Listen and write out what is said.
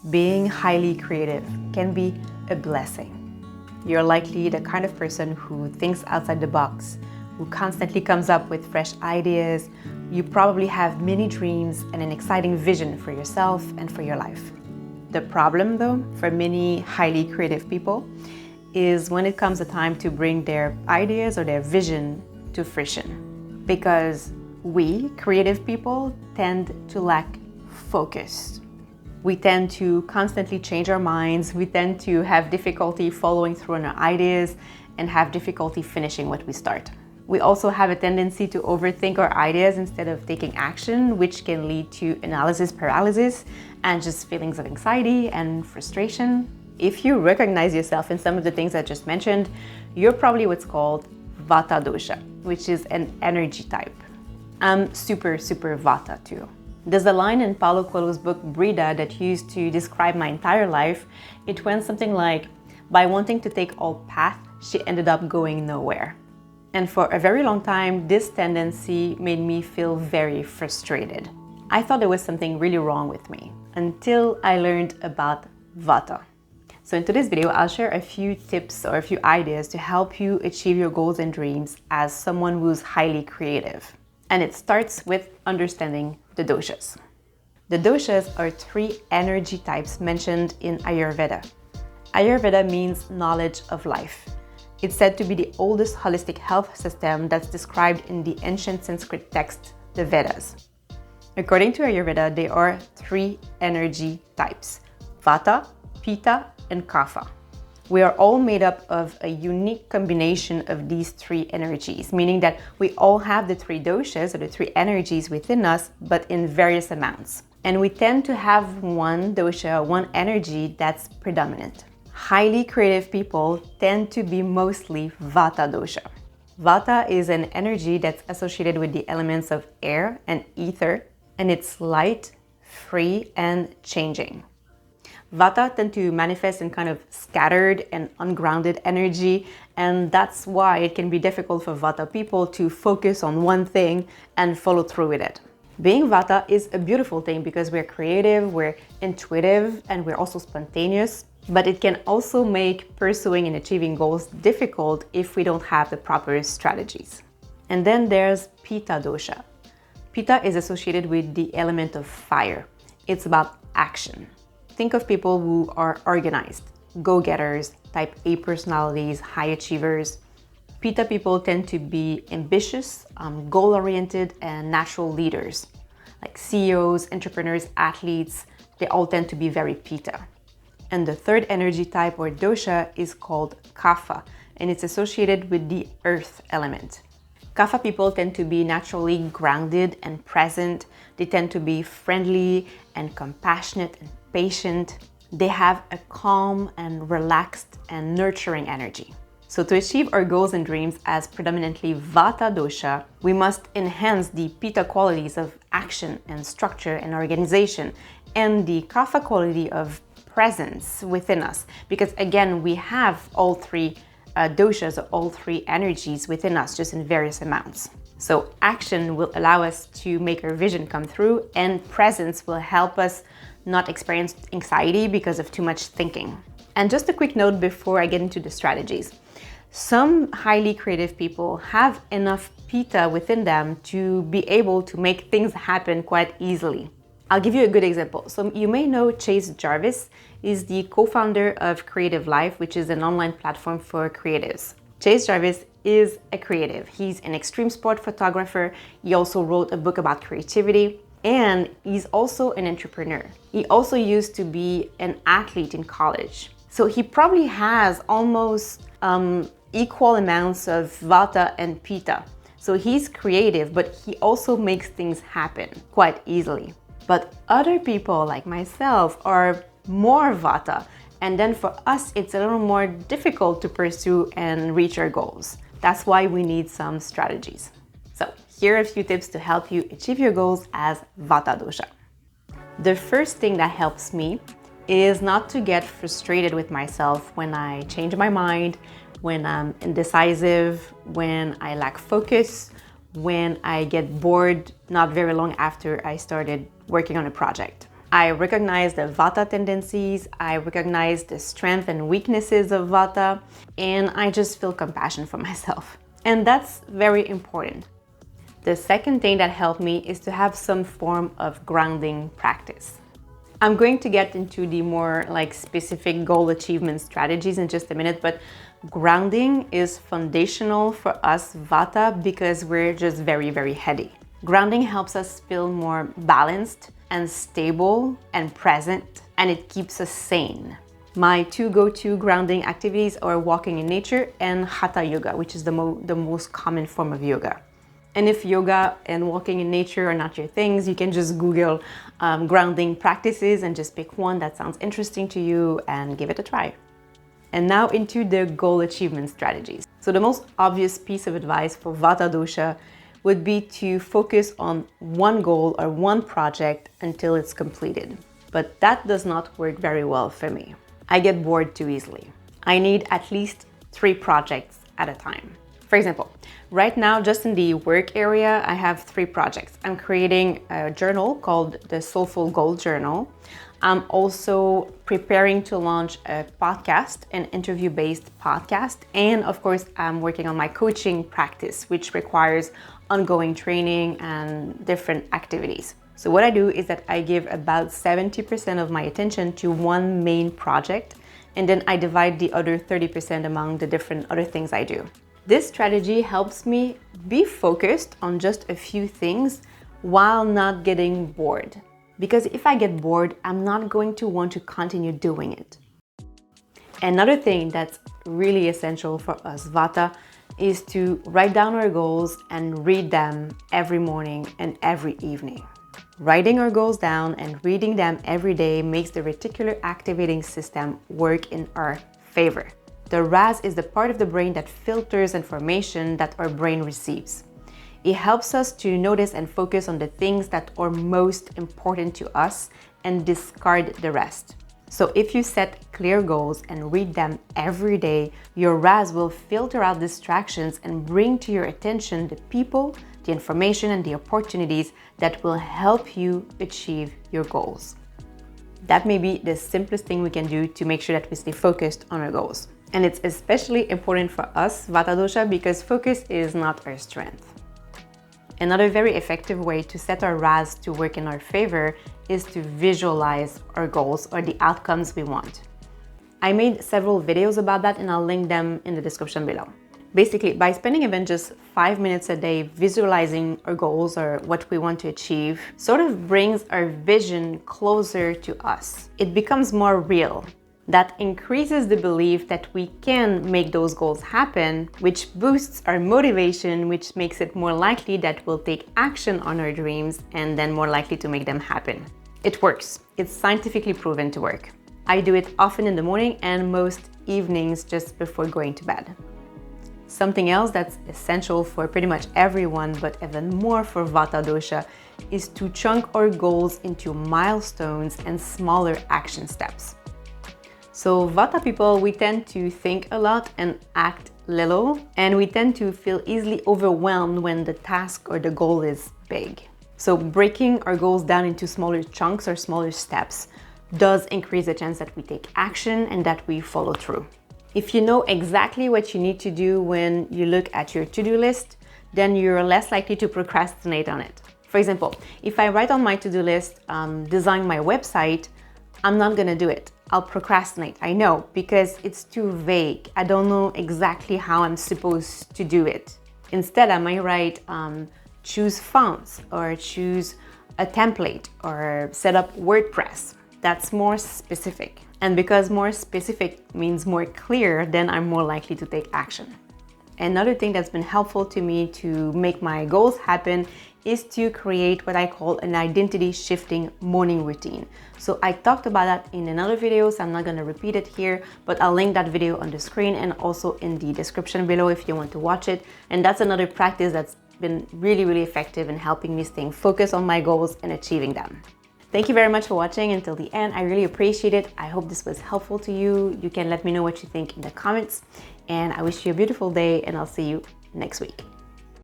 Being highly creative can be a blessing. You're likely the kind of person who thinks outside the box, who constantly comes up with fresh ideas. You probably have many dreams and an exciting vision for yourself and for your life. The problem, though, for many highly creative people is when it comes a time to bring their ideas or their vision to fruition. Because we, creative people, tend to lack focus. We tend to constantly change our minds. We tend to have difficulty following through on our ideas and have difficulty finishing what we start. We also have a tendency to overthink our ideas instead of taking action, which can lead to analysis paralysis and just feelings of anxiety and frustration. If you recognize yourself in some of the things I just mentioned, you're probably what's called Vata Dosha, which is an energy type. I'm super Vata too. There's a line in Paulo Coelho's book Brida that used to describe my entire life. It went something like, by wanting to take all paths, she ended up going nowhere. And for a very long time, this tendency made me feel very frustrated. I thought there was something really wrong with me until I learned about Vata. So in today's video, I'll share a few tips or a few ideas to help you achieve your goals and dreams as someone who's highly creative. And it starts with understanding the doshas. The doshas are 3 energy types mentioned in Ayurveda. Ayurveda means knowledge of life. It's said to be the oldest holistic health system that's described in the ancient Sanskrit text, the Vedas. According to Ayurveda, there are 3 energy types: Vata, Pitta, and Kapha. We are all made up of a unique combination of these 3 energies, meaning that we all have the 3 doshas or the 3 energies within us, but in various amounts. And we tend to have one dosha, one energy that's predominant. Highly creative people tend to be mostly Vata dosha. Vata is an energy that's associated with the elements of air and ether, and it's light, free, and changing. Vata tend to manifest in kind of scattered and ungrounded energy, and that's why it can be difficult for Vata people to focus on one thing and follow through with it. Being Vata is a beautiful thing because we're creative, we're intuitive, and we're also spontaneous, but it can also make pursuing and achieving goals difficult if we don't have the proper strategies. And then there's Pitta dosha. Pitta is associated with the element of fire. It's about action. Think of people who are organized, go-getters, type A personalities, high achievers. Pitta people tend to be ambitious, goal-oriented, and natural leaders. Like CEOs, entrepreneurs, athletes, they all tend to be very Pitta. And the 3rd energy type or dosha is called Kapha, and it's associated with the earth element. Kapha people tend to be naturally grounded and present. They tend to be friendly and compassionate and patient. They have a calm and relaxed and nurturing energy. So to achieve our goals and dreams as predominantly Vata dosha, we must enhance the Pitta qualities of action and structure and organization, and the Kapha quality of presence within us. Because again, we have all 3 doshas, all 3 energies within us, just in various amounts. So action will allow us to make our vision come through, and presence will help us not experience anxiety because of too much thinking. And just a quick note before I get into the strategies. Some highly creative people have enough Pitta within them to be able to make things happen quite easily. I'll give you a good example. So you may know Chase Jarvis is the co-founder of Creative Life, which is an online platform for creatives. Chase Jarvis is a creative. He's an extreme sport photographer. He also wrote a book about creativity, and he's also an entrepreneur. He also used to be an athlete in college. So he probably has almost equal amounts of Vata and Pitta. So he's creative, but he also makes things happen quite easily. But other people like myself are more Vata, and then for us it's a little more difficult to pursue and reach our goals. That's why we need some strategies. So here are a few tips to help you achieve your goals as Vata dosha. The first thing that helps me is not to get frustrated with myself when I change my mind, when I'm indecisive, when I lack focus, when I get bored not very long after I started working on a project. I recognize the Vata tendencies, I recognize the strengths and weaknesses of Vata, and I just feel compassion for myself. And that's very important. The second thing that helped me is to have some form of grounding practice. I'm going to get into the more specific goal achievement strategies in just a minute, but grounding is foundational for us Vata because we're just very, very heady. Grounding helps us feel more balanced and stable and present, and it keeps us sane. My two go-to grounding activities are walking in nature and Hatha yoga, which is the most common form of yoga. And if yoga and walking in nature are not your things, you can just Google grounding practices and just pick one that sounds interesting to you and give it a try. And now into the goal achievement strategies. So the most obvious piece of advice for Vata Dosha would be to focus on one goal or one project until it's completed. But that does not work very well for me. I get bored too easily. I need at least 3 projects at a time. For example, right now, just in the work area, I have 3 projects. I'm creating a journal called the Soulful Goal Journal. I'm also preparing to launch a podcast, an interview-based podcast. And of course, I'm working on my coaching practice, which requires ongoing training and different activities. So what I do is that I give about 70% of my attention to one main project, and then I divide the other 30% among the different other things I do. This strategy helps me be focused on just a few things while not getting bored. Because if I get bored, I'm not going to want to continue doing it. Another thing that's really essential for us Vata is to write down our goals and read them every morning and every evening. Writing our goals down and reading them every day makes the reticular activating system work in our favor. The RAS is the part of the brain that filters information that our brain receives. It helps us to notice and focus on the things that are most important to us and discard the rest. So if you set clear goals and read them every day, your RAS will filter out distractions and bring to your attention the people, the information, and the opportunities that will help you achieve your goals. That may be the simplest thing we can do to make sure that we stay focused on our goals. And it's especially important for us, Vata Dosha, because focus is not our strength. Another very effective way to set our RAS to work in our favor is to visualize our goals or the outcomes we want. I made several videos about that and I'll link them in the description below. Basically, by spending even just 5 minutes a day visualizing our goals or what we want to achieve, sort of brings our vision closer to us. It becomes more real. That increases the belief that we can make those goals happen, which boosts our motivation, which makes it more likely that we'll take action on our dreams and then more likely to make them happen. It works. It's scientifically proven to work. I do it often in the morning and most evenings just before going to bed. Something else that's essential for pretty much everyone, but even more for Vata Dosha, is to chunk our goals into milestones and smaller action steps. So Vata people, we tend to think a lot and act little, and we tend to feel easily overwhelmed when the task or the goal is big. So breaking our goals down into smaller chunks or smaller steps does increase the chance that we take action and that we follow through. If you know exactly what you need to do when you look at your to-do list, then you're less likely to procrastinate on it. For example, if I write on my to-do list, design my website, I'm not gonna do it. I'll procrastinate, I know, because it's too vague. I don't know exactly how I'm supposed to do it. Instead, I might write, choose fonts or choose a template or set up WordPress. That's more specific. And because more specific means more clear, then I'm more likely to take action. Another thing that's been helpful to me to make my goals happen is to create what I call an identity shifting morning routine. So I talked about that in another video, so I'm not gonna repeat it here, but I'll link that video on the screen and also in the description below if you want to watch it. And that's another practice that's been really, really effective in helping me staying focused on my goals and achieving them. Thank you very much for watching until the end. I really appreciate it. I hope this was helpful to you. You can let me know what you think in the comments. And I wish you a beautiful day and I'll see you next week.